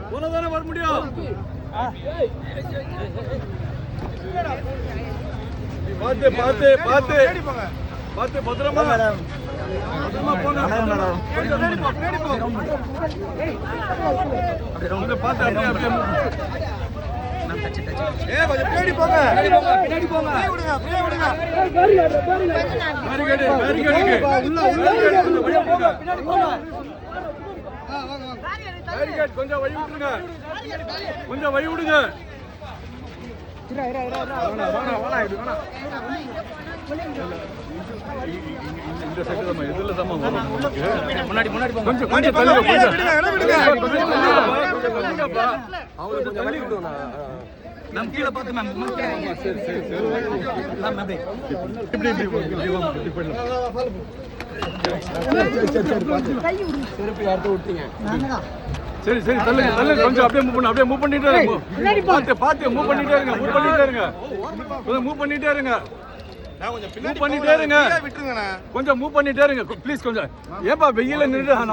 போனதானே வர முடியும். பார்த்து பார்த்து பார்த்து பார்த்து பத்திரமா போங்க. பார்த்து கொஞ்சம் பின்னாடி போங்க. கொஞ்சம் வழி விட்டுருங்க. கொஞ்சம் வழி விடுங்க. இந்த சைடு தான் இதுல தான் முன்னாடி கொஞ்சம் கொஞ்சம் தள்ளி அவங்க தள்ளி விடுங்க. நம்ம கீழே பார்த்து மேம். சரி சரி சரி மேம் அப்படியே இப்படி செருப்பு யார்ட்ட விட்டீங்க? சரி சரி தள்ளுங்க தள்ளுங்க. கொஞ்சம் அப்படியே மூவ் பண்ணிட்டே இருங்க. பார்த்து பார்த்து மூவ் பண்ணிட்டே இருங்க. மூவ் பண்ணிட்டே இருங்க. கொஞ்சம் மூவ் பண்ணிட்டே இருங்க. கொஞ்சம் மூவ் பண்ணிட்டே இருங்க ப்ளீஸ். கொஞ்சம் ஏப்பா வெயில நின்று